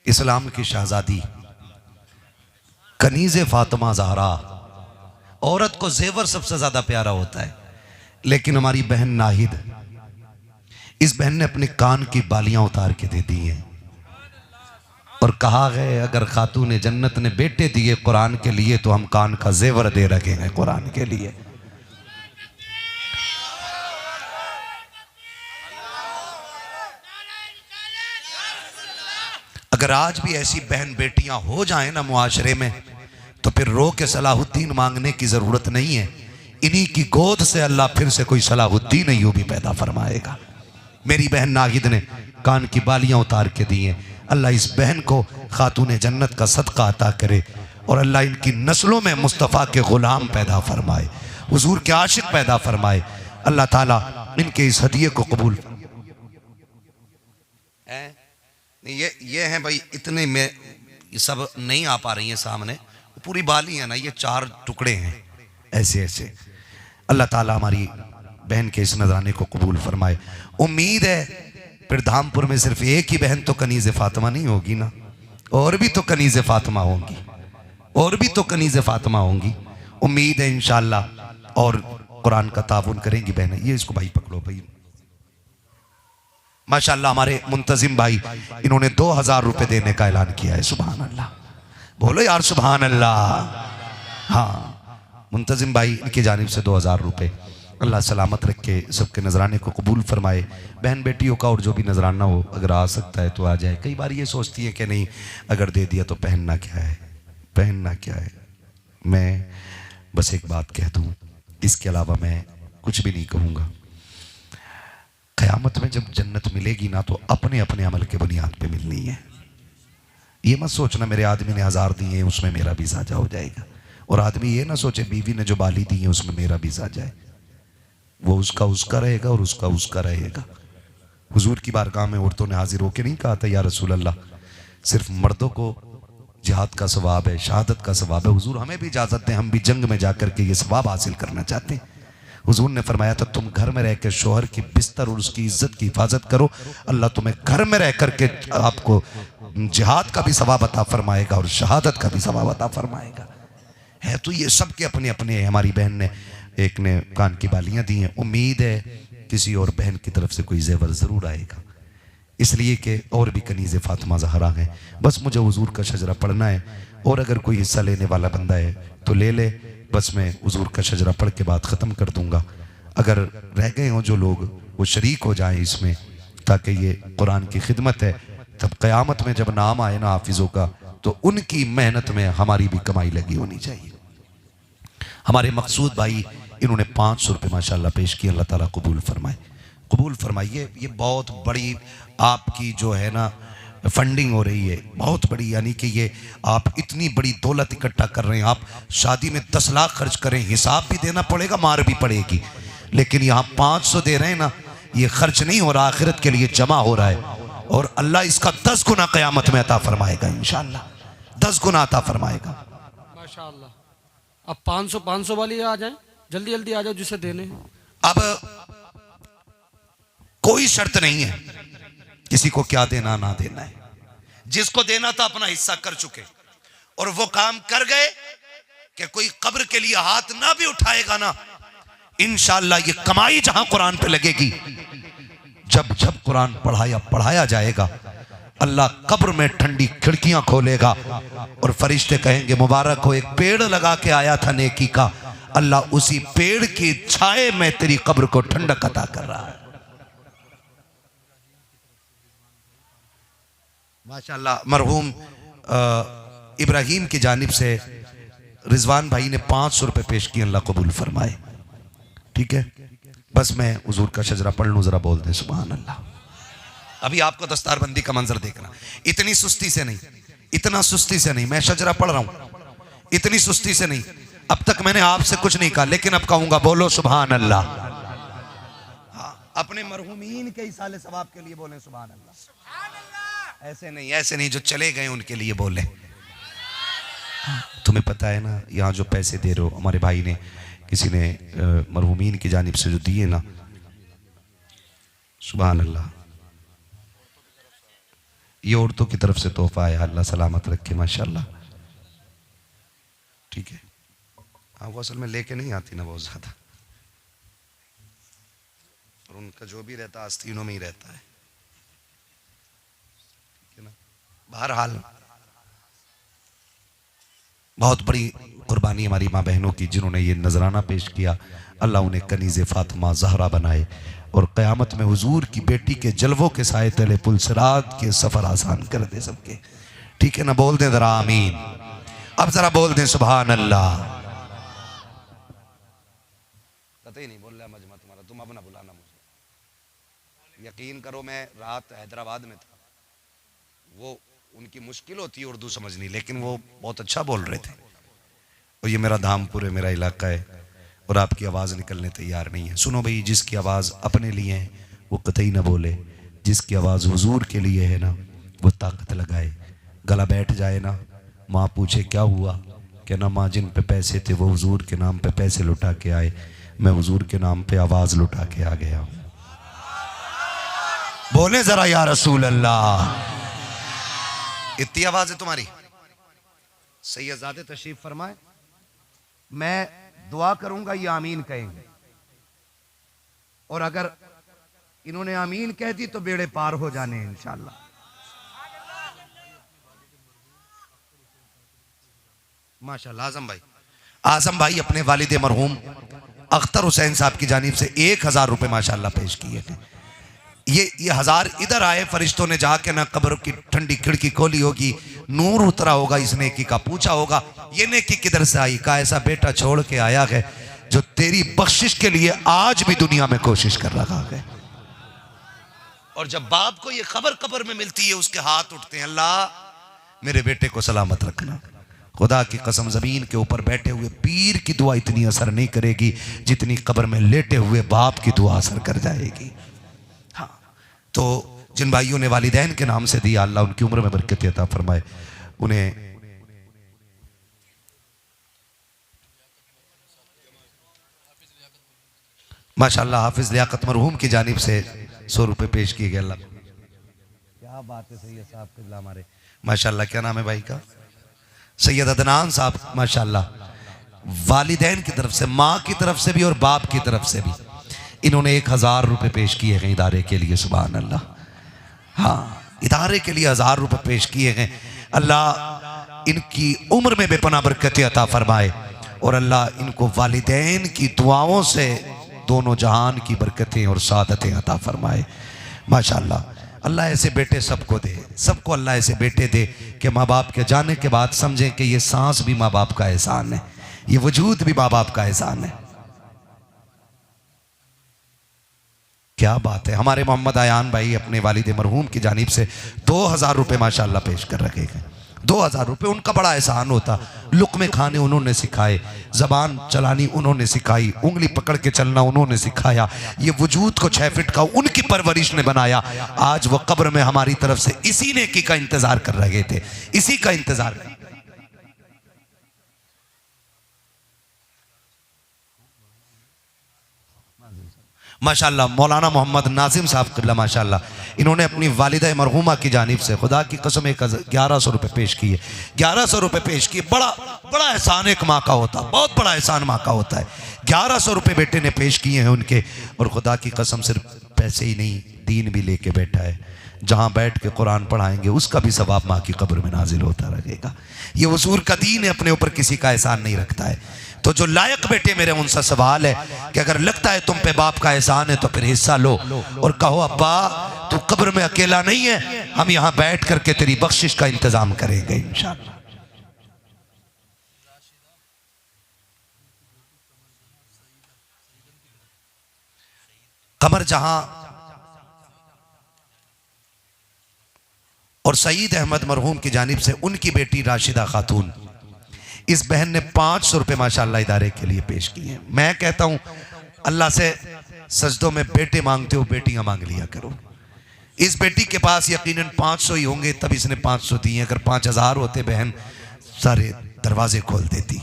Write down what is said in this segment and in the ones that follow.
इस्लाम की शहजादी कनीज़े फातिमा ज़हरा, औरत को जेवर सबसे ज्यादा प्यारा होता है, लेकिन हमारी बहन नाहिद, इस बहन ने अपने कान की बालियां उतार के दे दी हैं और कहा है अगर खातून जन्नत ने बेटे दिए कुरान के लिए तो हम कान का जेवर दे रखे हैं कुरान के लिए। अगर आज भी ऐसी बहन बेटियां हो जाएं ना मुआशरे में, तो फिर रो के सलाहुद्दीन मांगने की जरूरत नहीं है। इन्हीं की गोद से अल्लाह फिर से कोई सलाहुद्दीन अय्यूबी पैदा फरमाएगा। मेरी बहन नाहिद ने कान की बालियां उतार के दी हैं। अल्लाह इस बहन को खातून जन्नत का सदका अता करे और अल्लाह इनकी नस्लों में मुस्तफ़ा के गुलाम पैदा फरमाए, हुजूर के आशिक पैदा फरमाए। अल्लाह ताला इनके इस हदिये को कबूल। ये हैं भाई, इतने में सब नहीं आ पा रही हैं सामने, पूरी बाली है ना, ये 4 टुकड़े हैं ऐसे ऐसे। अल्लाह ताला हमारी बहन के इस नजराने को कबूल फरमाए। उम्मीद है फिर धामपुर में सिर्फ एक ही बहन तो कनीज़े फातिमा नहीं होगी ना, और भी तो कनीज़े फातिमा होंगी, और भी तो कनीज़े फातिमा होंगी। उम्मीद है इंशाअल्लाह और कुरान का ताउन करेंगी बहनें। ये इसको भाई पकड़ो भाई, माशाअल्लाह हमारे मुंतजिम भाई, इन्होंने 2000 रुपए देने का ऐलान किया है। सुभान अल्लाह, बोलो यार सुभान अल्लाह। हाँ, मुंतजिम भाई इनकी जानिब से 2000 रुपए। अल्लाह सलामत रखे, सबके नजराने को कबूल फरमाए। बहन बेटियों का और जो भी नजराना हो अगर आ सकता है तो आ जाए। कई बार ये सोचती है कि नहीं अगर दे दिया तो पहनना क्या है, पहनना क्या है। मैं बस एक बात कह दूं, इसके अलावा मैं कुछ भी नहीं कहूँगा। क़यामत में जब जन्नत मिलेगी ना तो अपने अपने अमल के बुनियाद पे मिलनी है। ये मत सोचना मेरे आदमी ने 1000 दिए उसमें मेरा भी साझा हो जाएगा, और आदमी ये ना सोचे बीवी ने जो बाली दी है उसमें मेरा भी साझा है। वो उसका उसका रहेगा और उसका उसका रहेगा। हुजूर की बारगाह में औरतों ने हाजिर होकर नहीं कहा था या रसूल अल्लाह सिर्फ मर्दों को जिहाद का सवाब है, शहादत का सवाब है, हुजूर हमें भी इजाज़त दें, हम भी जंग में जाकर के ये सवाब हासिल करना चाहते हैं। हुजूर ने फरमाया था तुम घर में रह कर शोहर की बिस्तर और उसकी इज्जत की हिफाजत करो, अल्लाह तुम्हें घर में रह करके आपको जिहाद का भी सवाब अता फरमाएगा और शहादत का भी सवाब अता फरमाएगा। है तो ये सब के अपने अपने। हमारी बहन ने एक ने कान की बालियां दी हैं, उम्मीद है किसी और बहन की तरफ से कोई जेवर ज़रूर आएगा, इसलिए कि और भी कनीज़े फातिमा ज़हरा हैं। बस मुझे हुजूर का शजरा पढ़ना है, और अगर कोई हिस्सा लेने वाला बंदा है तो ले ले, बस मैं हुजूर का शजरा पढ़ के बाद ख़त्म कर दूंगा। अगर रह गए हों जो लोग वो शरीक हो जाएं इसमें, ताकि ये कुरान की खिदमत है, तब क़यामत में जब नाम आए ना हाफिज़ों का तो उनकी मेहनत में हमारी भी कमाई लगी होनी चाहिए। हमारे मकसूद भाई इन्होंने 500 रुपये माशाल्लाह पेश किए, अल्लाह ताला कबूल फरमाए, कबूल फरमाइए। ये बहुत बड़ी आपकी जो है ना फंडिंग हो रही है, बहुत बड़ी, यानी कि ये आप इतनी बड़ी दौलत इकट्ठा कर रहे हैं। आप शादी में 10 लाख खर्च करें, हिसाब भी देना पड़ेगा, मार भी पड़ेगी, लेकिन यहाँ 500 दे रहे हैं ना, ये खर्च नहीं हो रहा, आखिरत के लिए जमा हो रहा है, और अल्लाह इसका 10 गुना क़यामत में अता फरमाएगा इंशाअल्लाह, 10 गुना अता फरमाएगा माशाअल्लाह। अब 500 वाली आ जाए, जल्दी जल्दी आ जाओ जिसे देने हैं। अब कोई शर्त नहीं है किसी को क्या देना ना देना है, जिसको देना था अपना हिस्सा कर चुके और वो काम कर गए कि कोई कब्र के लिए हाथ ना भी उठाएगा ना, इंशाअल्लाह ये कमाई जहां कुरान पे लगेगी, जब जब कुरान पढ़ाया जाएगा अल्लाह कब्र में ठंडी खिड़कियां खोलेगा और फरिश्ते कहेंगे मुबारक हो, एक पेड़ लगा के आया था नेकी का, अल्लाह उसी पेड़ की छाए में तेरी कब्र को ठंडक अता कर रहा है। माशाअल्लाह मरहूम इब्राहिम की जानिब से रिजवान भाई ने 500 रुपये पेश किए, अल्लाह कबूल फरमाए। ठीक है, बस मैं हुजूर का शजरा पढ़ लूँ, जरा बोल दें सुभान अल्लाह। अभी आपको दस्तारबंदी का मंजर देखना, इतनी सुस्ती से नहीं, इतना सुस्ती से नहीं, मैं शजरा पढ़ रहा हूँ, इतनी सुस्ती से नहीं। अब तक मैंने आपसे कुछ नहीं कहा, लेकिन अब कहूंगा, बोलो सुभान अल्लाह। हाँ, अपने मरहूमीन के इसाले सवाब के लिए बोले सुभान अल्लाह। ऐसे नहीं, ऐसे नहीं, जो चले गए उनके लिए बोले। तुम्हें पता है ना, यहाँ जो पैसे दे रहे हो, हमारे भाई ने किसी ने मरहूमीन की जानिब से जो दिए ना, सुभान अल्लाह, ये औरतों की तरफ से तोहफा है, अल्लाह सलामत रखे माशाल्लाह। ठीक है, हाँ वो असल में लेके नहीं आती ना बहुत ज़्यादा, और उनका जो भी रहता आस्तीनों में ही रहता है, ठीक है ना। बहरहाल बहुत बड़ी कुर्बानी हमारी माँ बहनों की जिन्होंने ये नजराना पेश किया। अल्लाह उन्हें कनीज़े फातिमा ज़हरा बनाए और क़यामत में हुजूर की बेटी के जलवों के साए तले पुल सिरात के सफ़र आसान कर दे सबके। ठीक है ना, बोल दें ज़रा आमीन। अब ज़रा बोल दें सुभान अल्लाह। कतई नहीं बोल रहा मजमा तुम्हारा, तुम अब ना बुलाना मुझे। यकीन करो मैं रात हैदराबाद में था, वो उनकी मुश्किल होती है उर्दू समझनी, लेकिन वो बहुत अच्छा बोल रहे थे। और ये मेरा धामपुर है, मेरा इलाका है, और आपकी आवाज़ निकलने तैयार नहीं है। सुनो भाई, जिसकी आवाज़ अपने लिए है वो कतई ना बोले, जिसकी आवाज़ हुजूर के लिए है ना वो ताकत लगाए। गला बैठ जाए ना, माँ पूछे क्या हुआ, कहना माँ जिन पे पैसे थे वो हुजूर के नाम पे पैसे लुटा के आए, मैं हुजूर के नाम पे आवाज़ लुटा के आ गया हूँ। बोले ज़रा या रसूल अल्लाह। इतनी आवाज़ है तुम्हारी। सैयदजादे तशरीफ फरमाए, मैं दुआ करूंगा ये आमीन कहेंगे, और अगर इन्होंने आमीन कह दी तो बेड़े पार हो जाने हैं इंशाअल्लाह। माशाअल्लाह। आजम भाई अपने वालिद मरहूम अख्तर हुसैन साहब की जानिब से 1000 रुपये माशाअल्लाह पेश किए थे। ये 1000 इधर आए, फरिश्तों ने जाके ना कब्र की ठंडी खिड़की खोली होगी, नूर उतरा होगा इस नेकी का, पूछा होगा ये नेकी किधर से आई, कहा ऐसा बेटा छोड़ के आया है जो तेरी बख्शिश के लिए आज भी दुनिया में कोशिश कर रहा है। और जब बाप को ये खबर कब्र में मिलती है, उसके हाथ उठते हैं, अल्लाह मेरे बेटे को सलामत रखना। खुदा की कसम ज़मीन के ऊपर बैठे हुए पीर की दुआ इतनी असर नहीं करेगी जितनी कब्र में लेटे हुए बाप की दुआ असर कर जाएगी। हाँ, तो जिन भाइयों ने वालिदैन के नाम से दिया, अल्लाह उनकी उम्र में बरकत अता फरमाए। उन्हें माशाअल्लाह हाफिज लियाकत मरहूम की जानिब से 100 रुपये पेश किए गए। अल्लाह क्या बात है, सैयद साहब किबला हमारे माशाअल्लाह। क्या नाम है भाई का? सैयद अदनान साहब माशाअल्लाह। वालिदैन की तरफ से, माँ की तरफ से भी और बाप की तरफ से भी इन्होंने 1000 रुपये पेश किए हैं इदारे के लिए। सुभान अल्लाह। हाँ, इदारे के लिए 1000 रुपये पेश किए हैं। अल्लाह इनकी उम्र में बेपनाह बरकत अता फरमाए, और अल्लाह इनको वालिदैन की दुआओं से दोनों जहान की बरकतें और सादतें अता फरमाए। माशाअल्लाह। अल्लाह ऐसे बेटे सबको दे, सबको अल्लाह ऐसे बेटे दे कि माँ बाप के जाने के बाद समझें कि ये सांस भी माँ बाप का एहसान है, ये वजूद भी माँ बाप का एहसान है। क्या बात है। हमारे मोहम्मद आयान भाई अपने वालिद मरहूम की जानिब से 2000 रुपये माशाअल्लाह पेश कर रखे हैं। 2000 रुपये उनका बड़ा एहसान होता। लुक़्मे खाने उन्होंने सिखाए, ज़बान चलानी उन्होंने सिखाई, उंगली पकड़ के चलना उन्होंने सिखाया, ये वजूद को 6 फीट का उनकी परवरिश ने बनाया। आज वो कब्र में हमारी तरफ से इसी नेकी का इंतज़ार कर रहे थे, इसी का इंतज़ार कर। माशाअल्लाह मौलाना मोहम्मद नाजिम साहब क़िबला माशाअल्लाह, इन्होंने अपनी वालिदा मरहूमा की जानिब से खुदा की कसम 1100 रुपये पेश किए। 1100 रुपये पेश किए। बड़ा बड़ा एहसान एक माँ का होता, बहुत बड़ा एहसान माँ का होता है। 1100 रुपये बेटे ने पेश किए हैं उनके, और खुदा की कसम सिर्फ पैसे ही नहीं, दीन भी लेके बैठा है। जहाँ बैठ के कुरान पढ़ाएंगे उसका भी सवाब माँ की कब्र में नाजिल होता रहेगा। ये हुजूर का दीन है, अपने ऊपर किसी का एहसान नहीं रखता है। तो जो लायक बेटे मेरे उनसे सवाल है कि अगर लगता है तुम पे बाप का एहसान है तो फिर हिस्सा लो और कहो अब्बा तू कब्र में अकेला नहीं है, हम यहाँ बैठ करके तेरी बख्शिश का इंतजाम करेंगे इंशाअल्लाह। कमर जहां और सईद अहमद मरहूम की जानिब से उनकी बेटी राशिदा खातून, इस बहन ने 500 रुपये माशाअल्लाह इदारे के लिए पेश किए हैं। मैं कहता हूं अल्लाह से सजदों में बेटे मांगते हो, बेटियां मांग लिया करो। इस बेटी के पास यकीनन 500 ही होंगे, तब इसने 500 दिए। अगर 5000 होते बहन सारे दरवाजे खोल देती।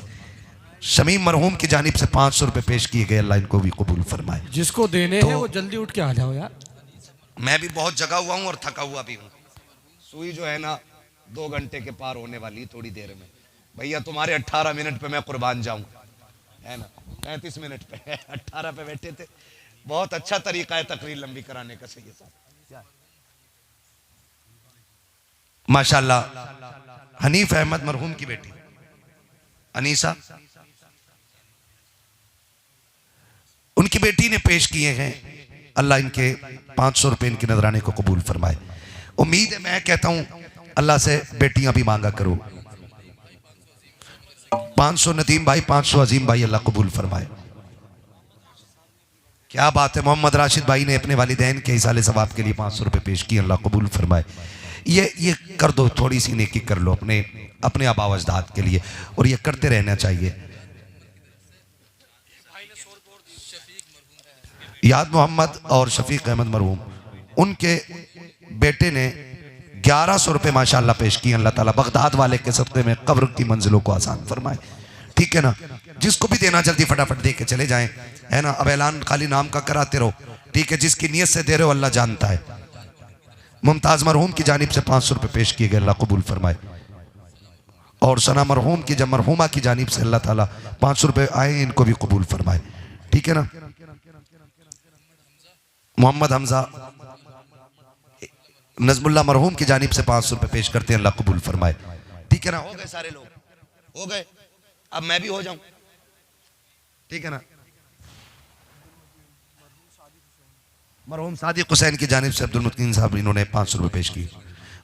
शमीम मरहूम की जानिब से 500 रुपये पेश किए गए, अल्लाह इनको भी कबूल फरमाए। जिसको देने हैं वो जल्दी उठ के आ जाओ यार। मैं भी बहुत जगा हुआ हूँ और थका हुआ भी हूँ। सुई जो है ना 2 घंटे के पार होने वाली थोड़ी देर में। भैया तुम्हारे 18 मिनट पे मैं कुर्बान जाऊं, है ना, 35 मिनट पे 18 पे बैठे थे। बहुत अच्छा तरीका है तकरीर लंबी कराने का। सही है साहब, माशाल्लाह। हनीफ अहमद मरहूम की बेटी अनीसा, उनकी बेटी ने पेश किए हैं। अल्लाह इनके 500 रुपए इनकी नजराने को कबूल फरमाए। उम्मीद है, मैं कहता हूं अल्लाह से बेटियां भी मांगा करो। 500 नदीम भाई, 500 अजीम भाई, अल्लाह कबूल फरमाए। क्या बात है। मोहम्मद राशिद भाई ने अपने वालिदैन के इसाले सवाब के लिए 500 रुपए पेश किए, अल्लाह कबूल फरमाए। ये कर दो, थोड़ी सी नेकी कर लो अपने आबा अजदाद के लिए, और ये करते रहना चाहिए। याद मोहम्मद और शफीक अहमद मरहूम, उनके बेटे ने 1100 रुपये माशाअल्लाह पेश किए। अल्लाह ताला बगदाद वाले के सदक़े में कब्र की मंजिलों को आसान फरमाए। ठीक है ना, जिसको भी देना जल्दी फटाफट दे के चले जाएं, है ना। अब ऐलान खाली नाम का कराते रहो, ठीक है। जिसकी नीयत से दे रहे हो अल्लाह जानता है। मुमताज मरहूम की जानिब से 500 रुपये पेश किए गए, अल्लाह कबूल फरमाए। और सना मरहूम की जब मरहूमा की जानिब से अल्लाह ताला 500 रुपये आए, इनको भी कबूल फरमाए। ठीक है ना। मोहम्मद हमजा नजमुल्ला मरहूम की जानिब से 500 रुपये पेश करते हैं, अल्लाह कबूल फरमाए। ठीक है ना। हो गए सारे लोग, हो गए। अब मैं भी हो जाऊं, ठीक है ना। मरहूम सादिक हुसैन की जानिब से अब्दुल मुतीन साहब, इन्होंने 500 रुपये पेश किए।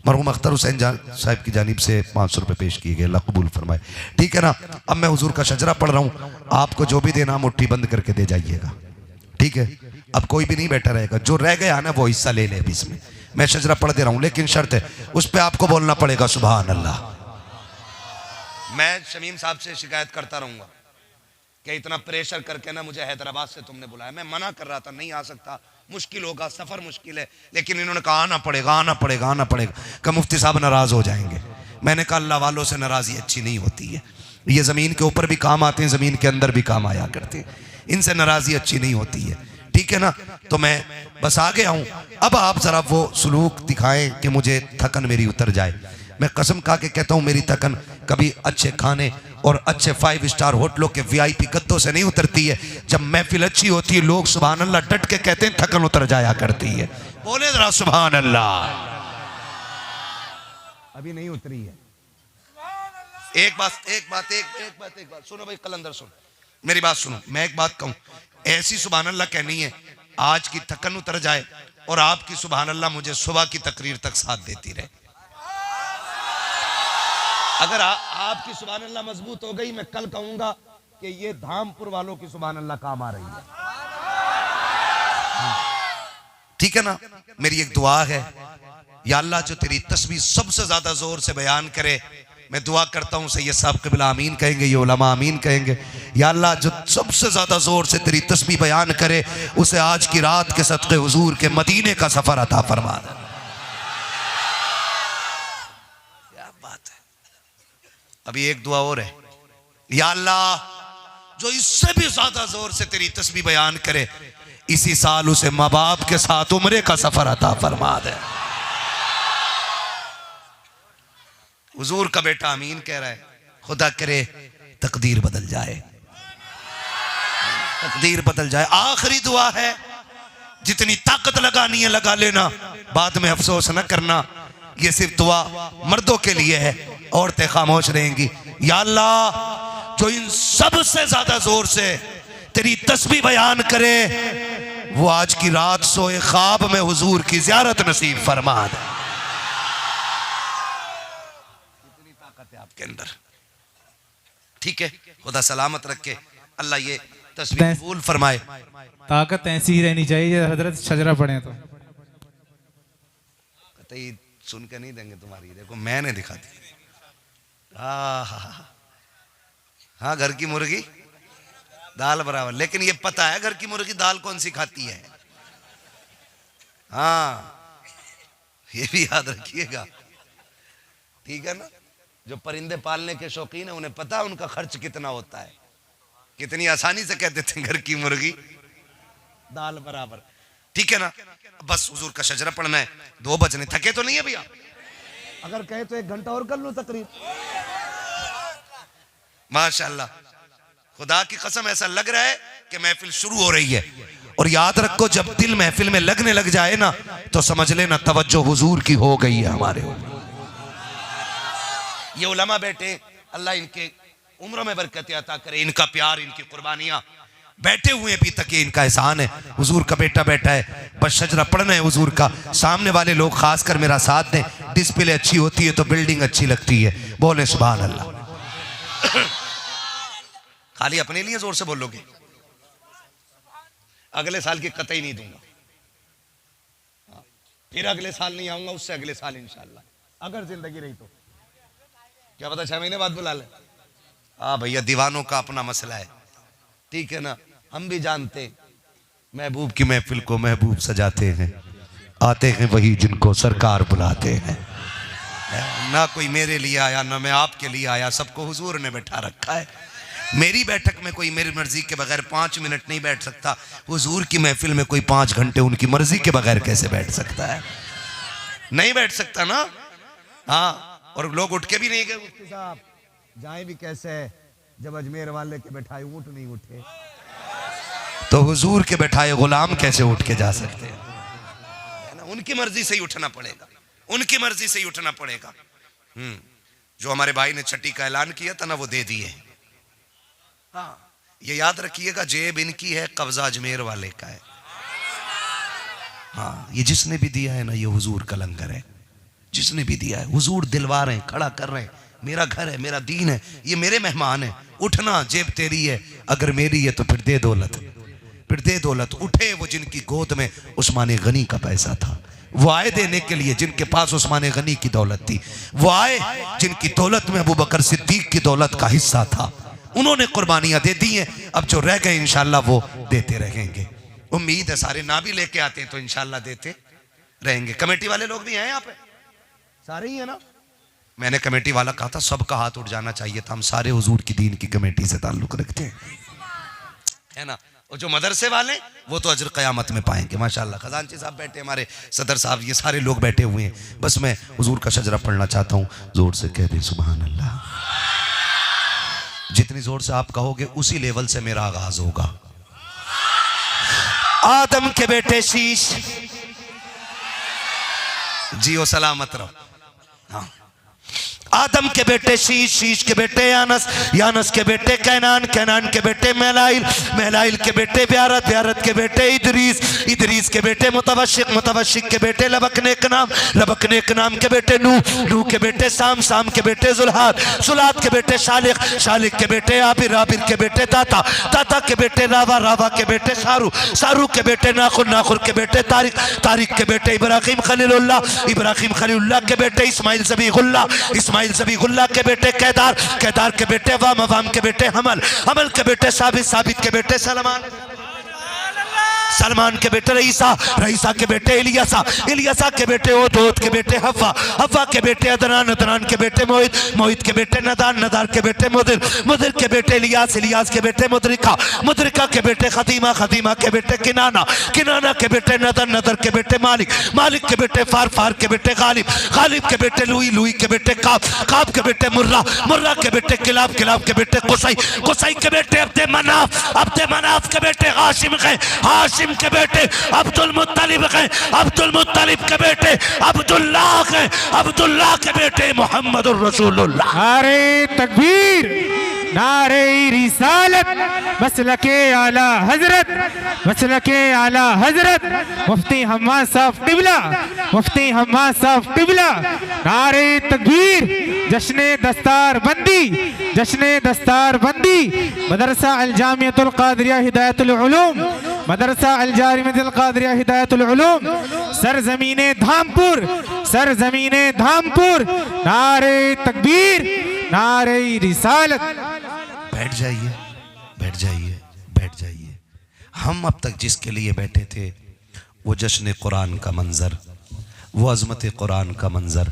मरहूम अख्तर हुसैन साहब की जानिब से 500 रुपये पेश किए गए, अल्लाह कबूल फरमाए। ठीक है ना। अब मैं हुजूर का शजरा पढ़ रहा हूँ, आपको जो भी देना मुट्ठी बंद करके दे जाइएगा, ठीक है। अब कोई भी नहीं बैठा रहेगा, जो रह गया ना वो हिस्सा ले ले अभी इसमें। मैं शजरा पढ़ दे रहा हूँ, लेकिन शर्त है उस पर आपको बोलना पड़ेगा सुभान अल्लाह। मैं शमीम साहब से शिकायत करता रहूंगा कि इतना प्रेशर करके ना मुझे हैदराबाद से तुमने बुलाया। मैं मना कर रहा था, नहीं आ सकता, मुश्किल होगा, सफर मुश्किल है, लेकिन इन्होंने कहा आना पड़ेगा, आना पड़ेगा, आना पड़ेगा। का मुफ्ती साहब नाराज हो जाएंगे। मैंने कहा अल्लाह वालों से नाराजी अच्छी नहीं होती है। ये जमीन के ऊपर भी काम आते हैं, जमीन के अंदर भी काम आया करते हैं, इनसे नाराजी अच्छी नहीं होती है। ठीक है ना। तो मैं बस आ गया हूं। अब आप जरा वो सुलूक दिखाएं कि मुझे थकन मेरी उतर जाए। मैं कसम खा के कहता हूं, मेरी थकन कभी अच्छे खाने और अच्छे 5 स्टार होटलों के VIP गद्दों से नहीं उतरती है। जब महफिल अच्छी होती है, लोग सुभान अल्लाह डट के कहते हैं, थकन उतर जाया करती है। बोले जरा सुभान अल्लाह। अभी नहीं उतरी है। एक बात सुनो भाई, कलंदर सुनो, मेरी बात सुनो। मैं एक बात कहूं, ऐसी सुभान अल्लाह कहनी है आज की थकन उतर जाए और आपकी सुभान अल्लाह मुझे सुबह की तकरीर तक साथ देती रहे। अगर आपकी सुभान अल्लाह मजबूत हो गई, मैं कल कहूंगा कि ये धामपुर वालों की सुभान अल्लाह काम आ रही है। ठीक है ना। मेरी एक दुआ है, या अल्लाह जो तेरी तस्बीह सबसे ज्यादा जोर से बयान करे, मैं दुआ करता हूं सैयद साहब कबिला आमीन कहेंगे, ये उलमा आमीन कहेंगे। या अल्लाह जो सबसे ज्यादा जोर से तेरी तस्बीह बयान करे, उसे आज की रात के सदक़े हुजूर के मदीने का सफर अता फरमा दे। क्या बात है। अभी एक दुआ और है, या अल्लाह जो इससे भी ज्यादा जोर से तेरी तस्बीह बयान करे, इसी साल उसे माँ बाप के साथ उम्रे का सफर अता फरमा दे। हुजूर का बेटा अमीन कह रहा है, खुदा करे तकदीर बदल जाए, तकदीर बदल जाए। आखिरी दुआ है, जितनी ताकत लगानी है लगा लेना, बाद में अफसोस न करना। ये सिर्फ दुआ मर्दों के लिए है, औरतें खामोश रहेंगी। या अल्लाह जो इन सब से ज्यादा जोर से तेरी तस्बीह बयान करे, वो आज की रात सोए ख्वाब में हुजूर की ज़ियारत नसीब फरमा दे। आपके अंदर, ठीक है। खुदा सलामत रखे, अल्लाह ये तस्वीर कबूल फरमाए। ताकत ऐसी ही रहनी चाहिए हजरत शजरा पढ़े तो कतई सुन के नहीं देंगे तुम्हारी। देखो मैंने दिखा दी। हाँ, घर की मुर्गी दाल बराबर, लेकिन ये पता है घर की मुर्गी दाल कौन सी खाती है। हाँ, ये भी याद रखिएगा, ठीक है ना। जो परिंदे पालने के शौकीन है, उन्हें पता है उनका खर्च कितना होता है। कितनी आसानी से कह देते हैं घर की मुर्गी दाल बराबर, ठीक है ना। बस हुजूर का शजरा पढ़ना है, 2 बजने, थके तो नहीं है भैया, अगर कहे तो 1 घंटा और कर लूं तकरीर। माशाल्लाह, खुदा की कसम ऐसा लग रहा है कि महफिल शुरू हो रही है। और याद रखो, जब दिल महफिल में लगने लग जाए ना तो समझ लेना तवज्जो हुजूर की हो गई है हमारे ऊपर। ये उलमा बैठे, अल्लाह इनके उम्र में बरकत अता करे, इनका प्यार, इनकी कुर्बानियां, बैठे हुए अभी तक ये इनका एहसान है। हुजूर का बेटा बैठा है, बस शजरा पढ़ना है हुजूर का। सामने वाले लोग खासकर मेरा साथ दें, डिस्प्ले अच्छी होती है तो बिल्डिंग अच्छी लगती है। बोले सुभान अल्लाह। खाली अपने लिए जोर से बोलोगे, अगले साल की कतई नहीं दूंगा, फिर अगले साल नहीं आऊंगा, उससे अगले साल इंशाल्लाह, अगर जिंदगी रही तो। क्या पता 6 महीने बाद बुला ले। हाँ भैया, दीवानों का अपना मसला है, ठीक है ना। हम भी जानते महबूब की महफिल को महबूब सजाते हैं, आते हैं वही जिनको सरकार बुलाते हैं। ना कोई मेरे लिए आया ना मैं आपके लिए आया, सबको हुजूर ने बैठा रखा है। मेरी बैठक में कोई मेरी मर्जी के बगैर 5 मिनट नहीं बैठ सकता। हुजूर की महफिल में कोई 5 घंटे उनकी मर्जी के बगैर कैसे बैठ सकता है? नहीं बैठ सकता ना। हाँ, और लोग उठ के भी नहीं गए, मुफ्ती साहब जाए भी कैसे जब अजमेर वाले के बैठाए ऊँट नहीं उठे, तो हुजूर के बैठाए गुलाम कैसे उठ के जा सकते हैं? उनकी मर्जी से ही उठना पड़ेगा, उनकी मर्जी से ही उठना पड़ेगा। जो हमारे भाई ने छठी का ऐलान किया था ना, वो दे दिए। हाँ, ये याद रखिएगा, जेब इनकी है, कब्जा अजमेर वाले का है। हाँ, ये जिसने भी दिया है ना, ये हुजूर का लंगर है। जिसने भी दिया है हुजूर दिलवा रहे हैं, खड़ा कर रहे हैं। मेरा घर है, मेरा दीन है, ये मेरे मेहमान है। उठना, जेब तेरी है, अगर मेरी है तो फिर दे दौलत, फिर दे दौलत। उठे वो जिनकी गोद में उस्मान गनी का पैसा था, वो आए देने के लिए जिनके पास उस्मान गनी की दौलत थी। वो आए जिनकी दौलत में अबू बकर सिद्दीक की दौलत का हिस्सा था। उन्होंने कुर्बानियां दे दी हैं, अब जो रह गए इंशाल्लाह वो देते रहेंगे। उम्मीद है सारे ना भी लेके आते हैं तो इंशाल्लाह देते रहेंगे। कमेटी वाले लोग भी हैं यहाँ पे, सारे ही है ना। मैंने कमेटी वाला कहा था सबका हाथ उठ जाना चाहिए था, हम सारे हुजूर की दीन की कमेटी से ताल्लुक रखते हैं, है ना। और जो मदरसे वाले वो तो अजर क़यामत में पाएंगे माशाल्लाह। खजानची साहब बैठे, हमारे सदर साहब, ये सारे लोग बैठे हुए हैं। बस मैं हुजूर का शजरा पढ़ना चाहता हूँ, जोर से कह दे सुभान अल्लाह। जितनी जोर से आप कहोगे उसी लेवल से मेरा आगाज होगा। आदम के बेटे शीश, जियो सलामत रहो। हाँ, आदम के बेटे शीश, शीश के बेटे यानस, यानस के बेटे कैनान, कैनान के बेटे महलाइल, महलाइल के बेटे ब्यारत, ब्यारत के बेटे इदरीस, इदरीस के बेटे मुतवशिक, मुतवशिक के बेटे लबकनेक नाम, लबकनेक नाम के बेटे नूह, नूह के बेटे साम, साम के बेटे जुल्हाद, जुल्हाद के बेटे शालिक, शालिक के बेटे आबिर, आबिर के बेटे ताता, ताता के बेटे रावा, रावा के बेटे सारू, सारू के बेटे नाखुर, नाखुर के बेटे तारिक, तारिक के बेटे इब्राहिम खलीलुल्लाह, इब्राहिम खलीलुल्लाह के बेटे इस्माइल ज़बीहुल्लाह, इस्माइल ज़बीहुल्लाह के बेटे केदार, केदार के बेटे वाम, वाम के बेटे हमल, हमल के बेटे साबित, साबित के बेटे सलमान, सलमान के बेटे रईसा, रईसा के बेटे इलियासा, इलियासा के बेटे ओदोद के बेटे हवा, हवा के बेटे अदनान, अदनान के बेटे मोहित, मोहित के बेटे नदान, नदार के बेटे मुदिर, मुदिर के बेटे इलियास, इलियास के बेटे मुदरिका, मुदरिका के बेटे खदीमा, खदीमा के बेटे किनाना, किनाना के बेटे नदर, नदर के बेटे मालिक, मालिक के बेटे फार, फार के बेटे गालिब, गालिब के बेटे लुई, लुई के बेटे काब, काब के बेटे मुर्रा, मुर्रा के बेटे किलाब, किलाब के बेटे कुसई, कुसई के बेटे अब्दे मनाफ, अब्दे मनाफ के बेटे हाशिम गए, हाशिम के बेटे अब्दुल मुत्तलिब गए, अब्दुल मुत्तलिब के बेटे अब्दुल्लाह गए, अब्दुल्लाह के बेटे मोहम्मदुर रसूलुल्लाह। नारे तकबीर, नारे रिसालत, मसलके आला हजरत, मसलके आला हजरत मुफ्ती हम्माद साहब किबला, मुफ्ती हम्माद साहब किबला। नारे तकबीर, जश्ने दस्तार बंदी, जश्ने दस्तार बंदी। मदरसा अल जामियतुल कादरिया हिदायतुल उलूम, मदरसा अल जामियतुल कादरिया हिदायतुल उलूम, सरजमीने धामपुर, सरजमीने धामपुर। नारे तकबीर, नारे रिसालत। बैठ जाइए, बैठ जाइए, बैठ जाइए। हम अब तक जिसके लिए बैठे थे वो जश्न कुरान का मंजर, वो अजमत कुरान का मंजर,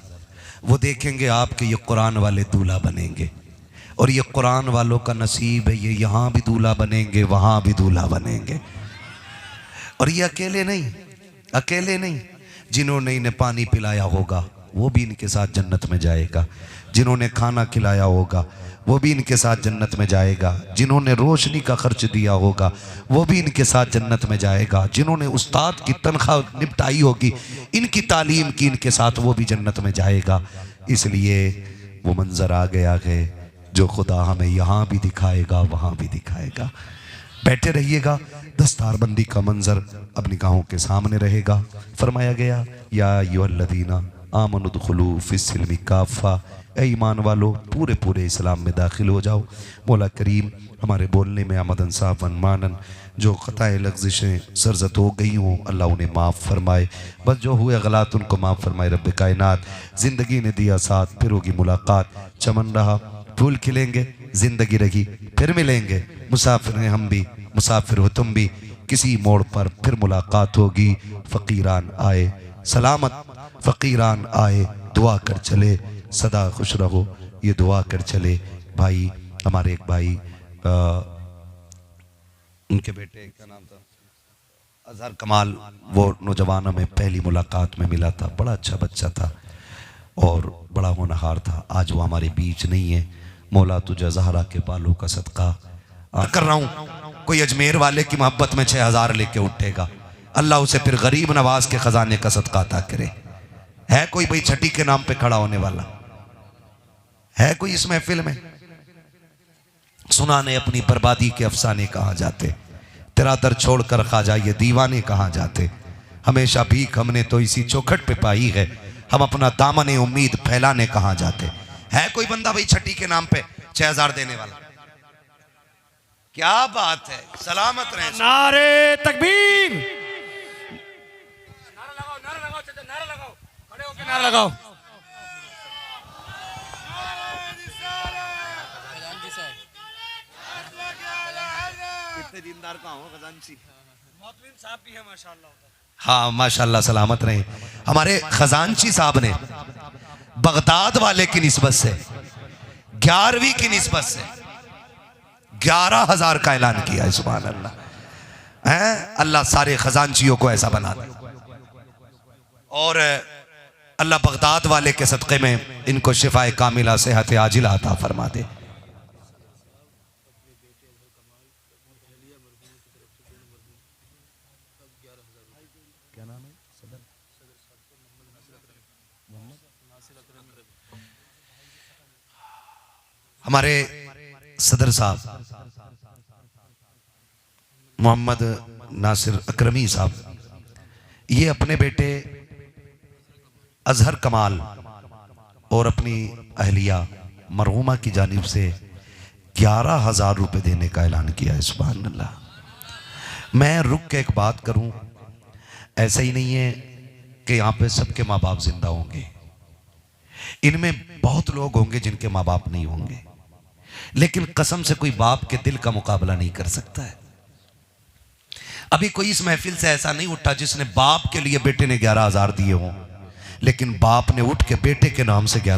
वो देखेंगे आपके ये कुरान वाले दूल्हा बनेंगे। और ये कुरान वालों का नसीब है, ये यहाँ भी दूल्हा बनेंगे, वहाँ भी दूल्हा बनेंगे। और ये अकेले नहीं, अकेले नहीं, जिन्होंने इन्हें पानी पिलाया होगा वो भी इनके साथ जन्नत में जाएगा। जिन्होंने खाना खिलाया होगा वो भी इनके साथ जन्नत में जाएगा। जिन्होंने रोशनी का खर्च दिया होगा वो भी इनके साथ जन्नत में जाएगा। जिन्होंने उस्ताद की तनख्वाह निपटाई होगी इनकी तालीम की इनके साथ वो भी जन्नत में जाएगा। इसलिए वो मंजर आ गया है जो खुदा हमें यहाँ भी दिखाएगा वहाँ भी दिखाएगा। बैठे रहिएगा, दस्तारबंदी का मंजर अब निगाहों के सामने रहेगा। फरमाया गया या अय्युहल्लज़ीना आमनुदखुलू फिस्सिल्मि काफ़ा, ए ईमान वालो पूरे पूरे इस्लाम में दाखिल हो जाओ। मौला करीम हमारे बोलने में आमदन साफ़ मानन जो ख़ताए लग़ज़िशें सरज़त हो गई हों अल्लाह उन्हें माफ़ फरमाए। बस जो हुए गलत उनको माफ़ फरमाए। रब्बे कायनात ज़िंदगी ने दिया साथ, फिर होगी मुलाकात। चमन रहा फूल खिलेंगे, ज़िंदगी रही फिर मिलेंगे। मुसाफिर हैं हम भी, मुसाफिर हो तुम भी, किसी मोड़ पर फिर मुलाकात होगी। फ़कीरान आए सलामत, फ़कीरान आए दुआ कर चले, सदा खुश रहो ये दुआ कर चले। भाई हमारे एक भाई उनके बेटे क्या नाम था, अजहर कमाल, वो नौजवानों में पहली मुलाकात में मिला था। बड़ा अच्छा बच्चा था और बड़ा होनहार था। आज वो हमारे बीच नहीं है। मौला तुझे ज़हरा के बालों का सदका कर रहा हूँ। कोई अजमेर वाले की मोहब्बत में 6000 लेके उठेगा, अल्लाह उसे फिर गरीब नवाज के खजाने का सदका अता करे। है कोई भाई छठी के नाम पे खड़ा होने वाला? है कोई इस महफिल में? सुनाने अपनी बर्बादी के अफसाने कहाँ जाते, तेरा दर छोड़कर ख्वाजा ये दीवाने कहाँ जाते। हमेशा भीख हमने तो इसी चौखट पे पाई है, हम अपना दामन उम्मीद फैलाने कहाँ जाते। है कोई बंदा भाई छठी के नाम पे 6000 देने वाला? क्या बात है, सलामत रहे। नारे तकबीर, नारा लगाओ, नारा लगाओ, चाचा नारा लगाओ, खड़े होकर नारा लगाओ। कितने दीनदार का हो खजांची मोहतमिन साहब भी है माशाल्लाह। हाँ माशाल्लाह, सलामत रहे। हमारे खजांची साहब ने बगदाद वाले की निस्बत से 11वीं की निस्बत से 11,000 का ऐलान किया है। सुभान अल्लाह। हैं अल्लाह सारे खजांचियों को ऐसा बना दे और अल्लाह बगदाद वाले के सदक़े में इनको शिफाए कामिला सेहत आजिला अता फरमा दे। हमारे सदर साहब मोहम्मद नासिर अकरमी साहब, ये अपने बेटे अजहर कमाल और अपनी अहलिया मरहूमा की जानिब से 11,000 रुपये देने का ऐलान किया है। सुभान अल्लाह। मैं रुक के एक बात करूं, ऐसा ही नहीं है कि यहाँ पे सबके माँ बाप जिंदा होंगे। इनमें बहुत लोग होंगे जिनके माँ बाप नहीं होंगे, लेकिन कसम से कोई बाप के दिल का मुकाबला नहीं कर सकता है। अभी कोई इस महफिल से ऐसा नहीं उठा जिसने बाप के लिए बेटे ने 11,000 दिए हों, लेकिन बाप ने उठ के बेटे के नाम से 11